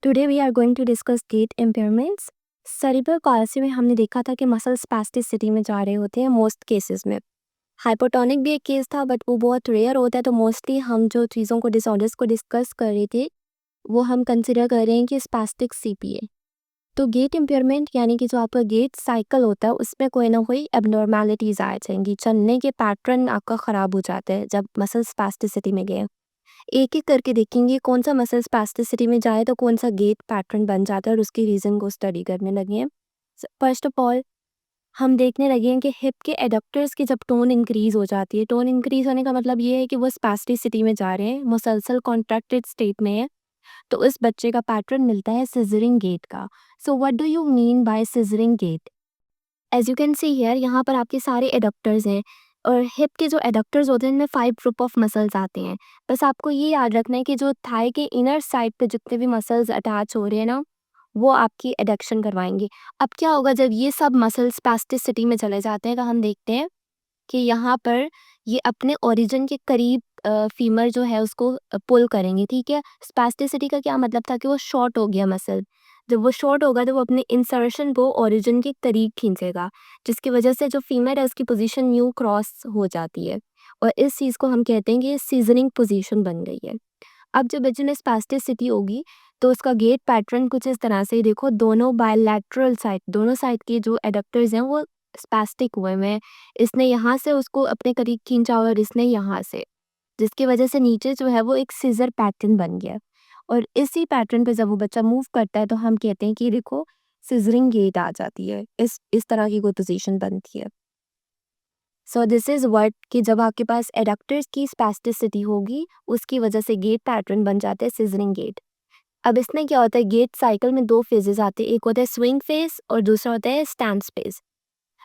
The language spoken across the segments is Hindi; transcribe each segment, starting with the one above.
Today we are going to discuss gait impairments. Cerebral palsy में हमने देखा था कि मसल स्पैस्टिसिटी में जा रहे होते हैं मोस्ट केसेस में। हाइपोटोनिक भी एक केस था बट वो बहुत रेयर होता है, तो मोस्टली हम जो चीज़ों को डिसऑर्डर्स को डिस्कस कर रहे थे वो हम कंसिडर कर रहे हैं कि स्पैस्टिक सीपीए। तो गेट इम्पेयरमेंट यानी कि जो आपका गेट साइकिल होता है उसमें कोई ना कोई एबनॉर्मेलिटीज़ आ जाएंगी, चलने के पैटर्न आपका ख़राब हो जाता है जब मसल स्पैस्टिसिटी में गए। एक-एक करके देखेंगे कौन सा मसल स्पैस्टिसिटी में जाए तो कौन सा गेट पैटर्न बन जाता है और उसकी रीज़न को स्टडी करने लगे हैं। फर्स्ट ऑफ ऑल हम देखने लगे हैं कि हिप के एडक्टर्स की जब टोन इंक्रीज़ हो जाती है, टोन इंक्रीज़ होने का मतलब ये है कि वो स्पैस्टिसिटी में जा रहे हैं, मुसलसल कॉन्ट्रैक्टेड स्टेट में है, तो उस बच्चे का पैटर्न मिलता है सिज़रिंग गेट का। So what do you mean by scissoring gait? As you can see here, यहाँ पर आपके सारे एडक्टर्स हैं और हिप के जो एडक्टर्स होते हैं इनमें 5 ग्रुप ऑफ मसल्स आते हैं। बस आपको ये याद रखना है कि जो थाई के इनर साइड पे जितने भी मसल्स अटैच हो रहे हैं ना, वो आपकी एडक्शन करवाएंगे। अब क्या होगा जब ये सब मसल्स स्पैस्टिसिटी में चले जाते हैं, तो हम देखते हैं कि यहाँ पर ये अपने ओरिजिन के करीब फीमर जो है उसको पुल करेंगे, ठीक है। स्पैस्टिसिटी का क्या मतलब था कि वो शॉर्ट हो गया मसल। जब वो शॉर्ट होगा तो वो अपने इंसर्शन को ओरिजिन के करीब खींचेगा, जिसकी वजह से जो फीमर है उसकी पोजीशन यूं क्रॉस हो जाती है और इस चीज़ को हम कहते हैं कि सीजनिंग पोजीशन बन गई है। अब जब बच्चे में स्पैस्टिसिटी होगी तो उसका गेट पैटर्न कुछ इस तरह से देखो, दोनों बायलैटरल साइड, दोनों साइड के जो एडक्टर्स हैं वो स्पैस्टिक हुए हुए हैं। इसने यहाँ से उसको अपने करीब खींचा और इसने यहाँ से, जिसकी वजह से नीचे जो है वो एक सीजर पैटर्न बन गया और इसी पैटर्न पे जब वो बच्चा मूव करता है तो हम कहते हैं कि देखो सिजरिंग गेट आ जाती है, इस तरह की कोई पोजीशन बनती है। सो दिस इज़ व्हाट कि जब आपके पास एडक्टर्स की स्पैस्टिसिटी होगी उसकी वजह से गेट पैटर्न बन जाता है सिजरिंग गेट। अब इसमें क्या होता है, गेट साइकिल में 2 फेजेस आते हैं, एक होता है स्विंग फेज और दूसरा होता है स्टैंस फेज।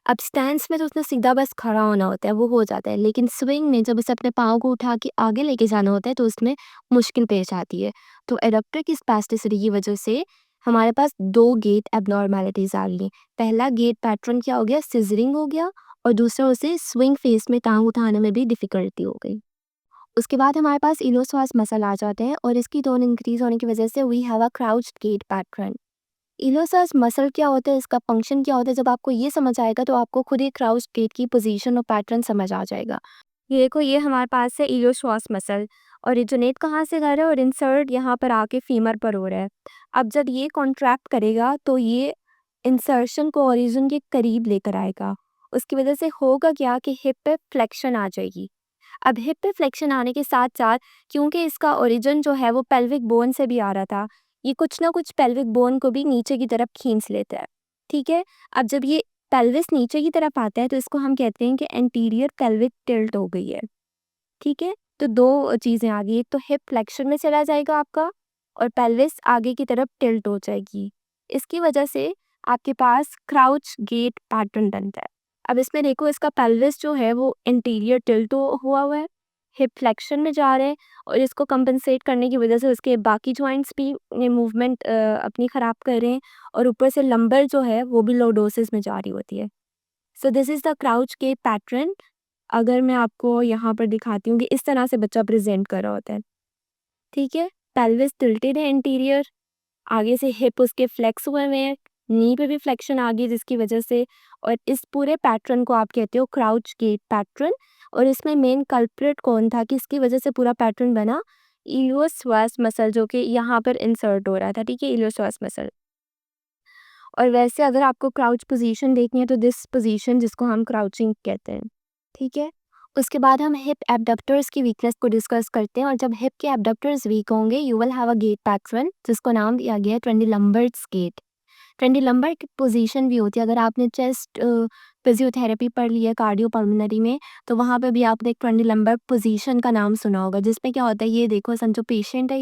अब स्टैंस में तो उसने सीधा बस खड़ा होना होता है, वो हो जाता है, लेकिन स्विंग में जब उसे अपने पाँव को उठा के आगे लेके जाना होता है तो उसमें मुश्किल पेश आती है। तो एडप्टर की स्पैस्टिसिटी की वजह से हमारे पास 2 गेट एबनॉर्मेलिटीज आ गई। पहला गेट पैटर्न क्या हो गया, सिजरिंग हो गया और दूसरा उसे स्विंग फेस में टांग उठाने में भी डिफिकल्टी हो गई। उसके बाद हमारे पास इलोसवास मसल आ जाते हैं और इसकी टोन इंक्रीज होने की वजह से we have a crouched gait pattern. Iliopsoas muscle क्या होता है, इसका फंक्शन क्या होता है, जब आपको ये समझ आएगा तो आपको खुद ही क्राउच गेट की पोजीशन और पैटर्न समझ आ जाएगा। ये देखो, ये हमारे पास है इलोश्वास मसल और रिजोनेट कहाँ से कर रहा है और इंसर्ट यहाँ पर आके फीमर पर हो रहा है। अब जब ये कॉन्ट्रैक्ट करेगा तो ये इंसर्शन को ओरिजिन के करीब लेकर आएगा। उसकी वजह से होगा क्या कि हिप पे फ्लेक्शन आ जाएगी। अब हिप पे फ्लेक्शन आने के साथ साथ, क्योंकि इसका ओरिजिन जो है वो पेल्विक बोन से भी आ रहा था, ये कुछ ना कुछ पेल्विक बोन को भी नीचे की तरफ खींच लेता है, ठीक है। अब जब ये पेल्विस नीचे की तरफ आता है तो इसको हम कहते हैं कि एंटीरियर पेल्विक टिल्ट हो गई है, ठीक है। तो 2 चीज़ें आ गई, एक तो हिप फ्लेक्शन में चला जाएगा आपका और पेल्विस आगे की तरफ टिल्ट हो जाएगी। इसकी वजह से आपके पास क्राउच गेट पैटर्न बनता है। अब इसमें देखो, इसका पेल्विस जो है वो इंटीरियर टिल्ट हुआ हुआ है, हिप फ्लेक्शन में जा रहे हैं और इसको कंपनसेट करने की वजह से उसके बाकी जॉइंट्स भी ये मूवमेंट अपनी ख़राब कर रहे हैं और ऊपर से लंबर जो है वो भी लॉर्डोसिस में जा रही होती है। So this is the crouch gait pattern. अगर मैं आपको यहाँ पर दिखाती हूँ कि इस तरह से बच्चा प्रेजेंट कर रहा होता है, ठीक है। पेल्विस टिल्टेड है इंटीरियर, आगे से हिप उसके फ्लेक्स हुए हुए हैं, नी पे भी फ्लेक्शन आ गई जिसकी वजह से, और इस पूरे पैटर्न को आप कहते हो क्राउच गेट पैटर्न। और इसमें मेन कल्प्रिट कौन था कि इसकी वजह से पूरा पैटर्न बना, इलियोस्वास मसल जो कि यहाँ पर इंसर्ट हो रहा था, ठीक है, इलियोस्वास मसल। और वैसे अगर आपको क्राउच पोजीशन देखनी है तो दिस पोजीशन जिसको हम क्राउचिंग कहते हैं, ठीक है। उसके बाद हम हिप एबडक्टर्स की वीकनेस को डिस्कस करते हैं और जब हिप के एबडक्टर्स वीक होंगे you will have a gait pattern जिसको नाम दिया गया है ट्रेंडिलम्बर्ट्स गेट। ट्रेंडिलम्बर की पोजीशन भी होती है, अगर आपने चेस्ट फिजियोथेरेपी पढ़ ली है कार्डियो पल्मोनरी में तो वहाँ पे भी आपने एक ट्रेंडिलम्बर पोजीशन का नाम सुना होगा, जिसमें क्या होता है, ये देखो समझो पेशेंट है,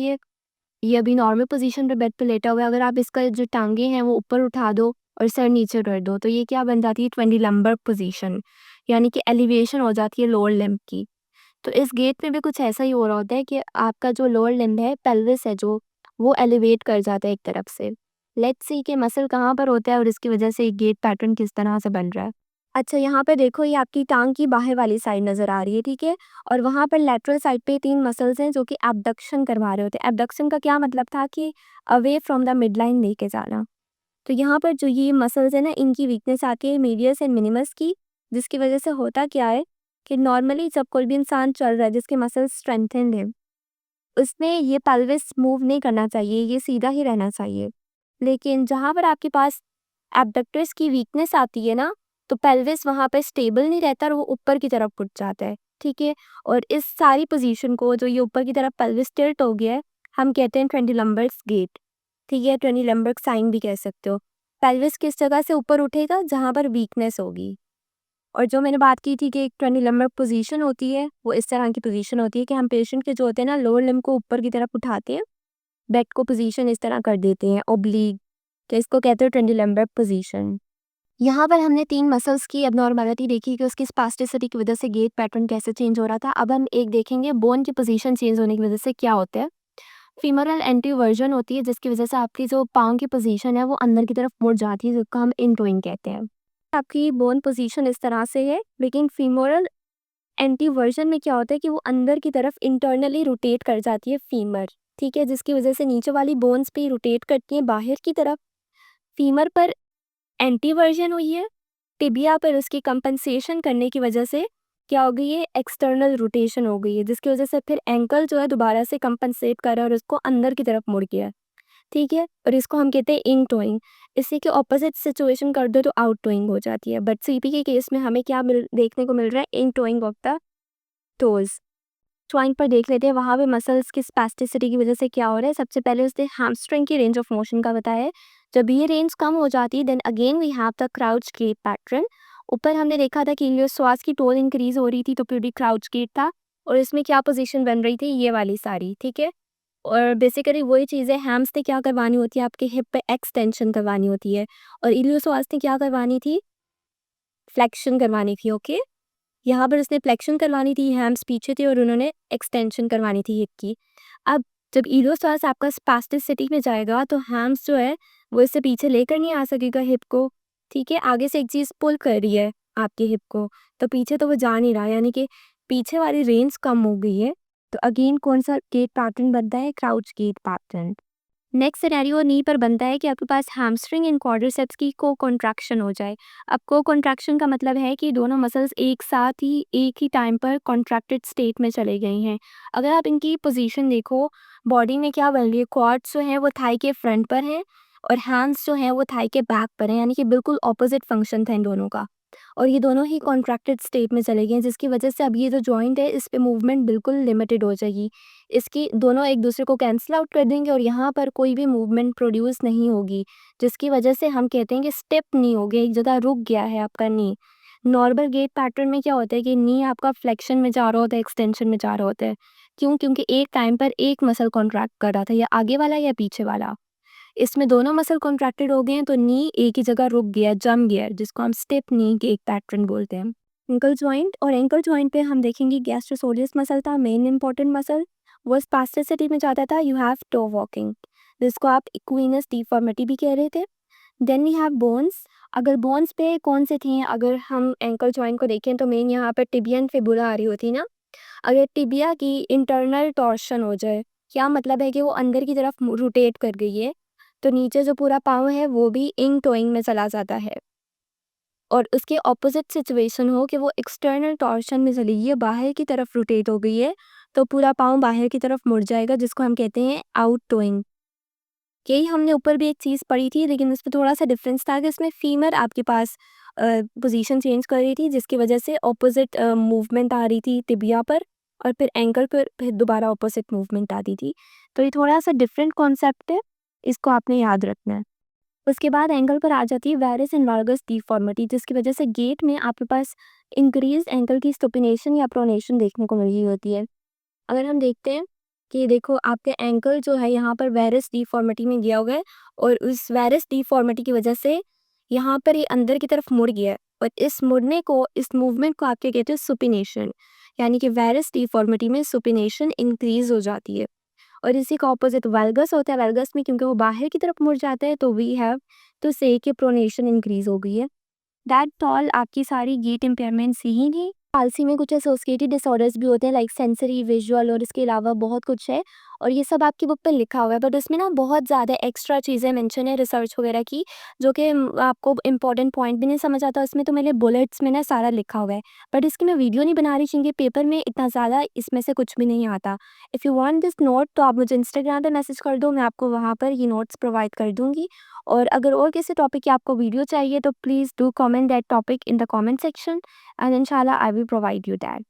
ये अभी नॉर्मल पोजीशन पे बेड पे लेटा हुआ है, अगर आप इसका जो टांगे हैं वो ऊपर उठा दो और सर नीचे कर दो तो ये क्या बन जाती है, ट्वेंटिलम्बर पोजीशन, यानी कि एलिवेशन हो जाती है लोअर लिम्ब की। तो इस गेट में भी कुछ ऐसा ही हो रहा होता है कि आपका जो लोअर लिम्ब है, पेल्विस है जो, वो एलिवेट कर जाता है एक तरफ से। लेट्स सी कि मसल कहाँ पर होता है और इसकी वजह से गेट पैटर्न किस तरह से बन रहा है। अच्छा, यहाँ पे देखो, ये आपकी टांग की बाहर वाली साइड नज़र आ रही है, ठीक है? और वहाँ पर लैटरल साइड पे 3 मसल्स हैं जो कि एब्डक्शन करवा रहे होते हैं। एब्डक्शन का क्या मतलब था कि अवे फ्रॉम द मिडलाइन लेके जाना। तो यहाँ पर जो ये मसल्स है ना, इनकी वीकनेस आती है मीडियस एंड मिनिमस की, जिसकी वजह से होता क्या है कि नॉर्मली जब कोई भी इंसान चल रहा है जिसके मसल्स स्ट्रेंथेंड है, उसमें ये पेल्विस मूव नहीं करना चाहिए, ये सीधा ही रहना चाहिए। लेकिन जहाँ पर आपके पास एब्डक्टर्स की वीकनेस आती है ना, तो पेल्विस वहाँ पे स्टेबल नहीं रहता और वो ऊपर की तरफ उठ जाता है, ठीक है? और इस सारी पोजीशन को, जो ये ऊपर की तरफ पेल्विस टिल्ट हो गया है, हम कहते हैं 20 लंबर्स गेट, ठीक है? 20 लंबर्स साइन भी कह सकते हो। पेल्विस किस जगह से ऊपर उठेगा? जहाँ पर वीकनेस होगी। और जो मैंने बात की थी कि एक 20 लंबर पोजीशन होती है, वो इस तरह की पोजीशन होती है कि हम पेशेंट के जो होते हैं ना, लोअर लिम्ब को ऊपर की तरफ उठाते हैं, बेड को पोजीशन इस तरह कर देते हैं ओब्लीक, तो इसको कहते हैं 20 लंबर पोजीशन। यहाँ पर हमने 3 मसल्स की एबनॉर्मैलिटी देखी कि उसकी स्पास्टिसिटी की वजह से गेट पैटर्न कैसे चेंज हो रहा था। अब हम एक देखेंगे बोन की पोजीशन चेंज होने की वजह से क्या होता है। फीमोरल एंटीवर्जन होती है, जिसकी वजह से आपकी जो पाँव की पोजीशन है वो अंदर की तरफ मुड़ जाती है, जिसको हम इनटोइंग कहते हैं। आपकी बोन पोजीशन इस तरह से है, लेकिन फीमोरल एंटीवर्जन में क्या होता है कि वो अंदर की तरफ इंटरनली रोटेट कर जाती है फीमर, ठीक है? जिसकी वजह से नीचे वाली बोन्स भी रोटेट करती हैं बाहर की तरफ। फीमर पर एंटीवर्जन हुई है, टिबिया पर उसकी कंपनसेशन करने की वजह से क्या हो गई है, एक्सटर्नल रोटेशन हो गई है, जिसकी वजह से फिर एंकल जो है दोबारा से कंपनसेट कर रहा है और उसको अंदर की तरफ मुड़ गया है, ठीक है? और इसको हम कहते हैं इन टोइंग। इसी के ऑपोजिट सिचुएशन कर दो तो आउट टोइंग हो जाती है। बट सीपी के केस में हमें क्या देखने को मिल रहा है, in toeing of the toes. Joint पर देख लेते हैं, वहाँ पे मसल्स की स्पैस्टिसिटी की वजह से क्या हो रहा है। सबसे पहले उसने हैमस्ट्रिंग की रेंज ऑफ मोशन का बताया है। जब ये रेंज कम हो जाती है, then again we have the crouch gait pattern. ऊपर हमने देखा था कि इलियोश्वास की टोन इंक्रीज हो रही थी, तो प्यूडी क्राउच गेट था। और इसमें क्या पोजीशन बन रही थी, ये वाली सारी, ठीक है? और बेसिकली वही चीज़ें हैम्स ने क्या करवानी होती है, आपके हिप पे एक्सटेंशन करवानी होती है, और इलियोश्वास ने क्या करवानी थी, फ्लेक्शन करवानी थी, ओके? यहाँ पर उसने फ्लेक्शन करवानी थी, हैम्स पीछे थे और उन्होंने एक्सटेंशन करवानी थी हिप की। अब जब इलियोसास आपका स्पास्टिसिटी में जाएगा, तो हैम्स जो है वो इससे पीछे लेकर नहीं आ सकेगा हिप को, ठीक है? आगे से एक चीज़ पुल कर रही है आपकी हिप को, तो पीछे तो वो जा नहीं रहा, यानी कि पीछे वाली रेंज कम हो गई है। तो अगेन कौन सा गेट पैटर्न बनता है, crouch gait pattern. Next scenario knee पर बनता है कि आपके पास हैमस्ट्रिंग एंड क्वाड्रिसेप्स की को कॉन्ट्रैक्शन हो जाए। अब को कॉन्ट्रैक्शन का मतलब है कि दोनों मसल्स एक साथ ही एक ही टाइम पर कॉन्ट्रैक्टेड स्टेट में चले गए हैं। अगर आप इनकी पोजीशन देखो, बॉडी में क्या बन रही है, क्वाड्स जो हैं वो थाई के फ्रंट पर हैं और हैंड्स जो हैं वो थाई के बैक पर हैं, यानी कि बिल्कुल ऑपोजिट फंक्शन था इन दोनों का। और ये दोनों ही कॉन्ट्रैक्टेड स्टेट में चले गए हैं, जिसकी वजह से अब ये जो जॉइंट है इस पे मूवमेंट बिल्कुल लिमिटेड हो जाएगी। इसकी दोनों एक दूसरे को कैंसिल आउट कर देंगे और यहाँ पर कोई भी मूवमेंट प्रोड्यूस नहीं होगी, जिसकी वजह से हम कहते हैं कि स्टेप नी हो गया, एक जगह रुक गया है आपका नी। नॉर्मल गेट पैटर्न में क्या होता है कि नी आपका फ्लेक्शन में जा रहा होता है, एक्सटेंशन में जा रहा होता है। क्यों? क्योंकि एक टाइम पर एक मसल कॉन्ट्रैक्ट कर रहा था, या आगे वाला या पीछे वाला। इसमें दोनों मसल कॉन्ट्रैक्टेड हो गए हैं, तो नी एक ही जगह रुक गया, जम गया, जिसको हम स्टेप नी गेट पैटर्न बोलते हैं। एंकल जॉइंट, और एंकल जॉइंट पे हम देखेंगे गैस्ट्रोसोलियस मसल था मेन इंपॉर्टेंट मसल, वो स्पास्टिसिटी में जाता था। यू हैव टो वॉकिंग, जिसको आप इक्विनस डिफॉर्मिटी भी कह रहे थे। Then we have bones. अगर बोन्स पे कौन से थे, अगर हम एंकल जॉइंट को देखें तो मेन यहाँ पर टिबिया एंड फिबुला आ रही होती ना। अगर टिबिया की इंटरनल टॉर्शन हो जाए, क्या मतलब है कि वो अंदर की तरफ रोटेट कर गई है, तो नीचे जो पूरा पाँव है वो भी इन टोइंग में चला जाता है। और उसके ऑपोजिट सिचुएशन हो कि वो एक्सटर्नल टॉर्शन में चली गई है, बाहर की तरफ रोटेट हो गई है, तो पूरा पाँव बाहर की तरफ मुड़ जाएगा, जिसको हम कहते हैं आउट टोइंग। यही हमने ऊपर भी एक चीज़ पढ़ी थी, लेकिन उसमें थोड़ा सा डिफरेंस था कि इसमें फीमर आपके पास पोजीशन चेंज कर रही थी, जिसकी वजह से ऑपोजिट मूवमेंट आ रही थी टिबिया पर, और फिर एंकल पर फिर दोबारा ऑपोजिट मूवमेंट आती थी। तो ये थोड़ा सा डिफरेंट कॉन्सेप्ट है, इसको आपने याद रखना है। उसके बाद एंकल पर आ जाती है वेरिस एंड वाल्गस डिफॉर्मिटी, जिसकी वजह से गेट में आपके पास इंक्रीज एंकल की स्टोपिनेशन या प्रोनेशन देखने को मिल रही होती है। अगर हम देखते हैं कि देखो आपके एंकल जो है यहाँ पर वेरिस डिफॉर्मिटी में गया हुआ है, और उस वेरिस डिफॉर्मिटी की वजह से यहाँ पर ये अंदर की तरफ मुड़ गया है, और इस मुड़ने को, इस मूवमेंट को आपके कहते हैं सुपिनेशन, यानी कि वेरिस डिफॉर्मिटी में सुपिनेशन इंक्रीज हो जाती है। और इसी का ऑपोजिट वेल्गस होता है। वेल्गस में क्योंकि वो बाहर की तरफ मुड़ जाता है, तो वी हैव टू से कि प्रोनेशन इंक्रीज हो गई है। दैट ऑल आपकी सारी गीट इम्पेयरमेंट्स ही थी। पालसी में कुछ एसोसिएटेड डिसऑर्डर्स भी होते हैं लाइक सेंसरी, विजुअल और इसके अलावा बहुत कुछ है और ये सब आपकी बुक पे लिखा हुआ है, बट उसमें ना बहुत ज़्यादा एक्स्ट्रा चीज़ें मेंशन है रिसर्च वगैरह की, जो कि आपको इंपॉर्टेंट पॉइंट भी नहीं समझ आता। उसमें तो मेरे बुलेट्स में ना सारा लिखा हुआ है, बट इसकी मैं वीडियो नहीं बना रही क्योंकि पेपर में इतना ज़्यादा इसमें से कुछ भी नहीं आता। If you want this note तो आप मुझे इंस्टाग्राम पे मैसेज कर दो, मैं आपको वहाँ पर ये नोट्स प्रोवाइड कर दूँगी। और अगर और किसी टॉपिक की आपको वीडियो चाहिए तो please do comment that topic in the comment section and इंशाल्लाह I will provide you that.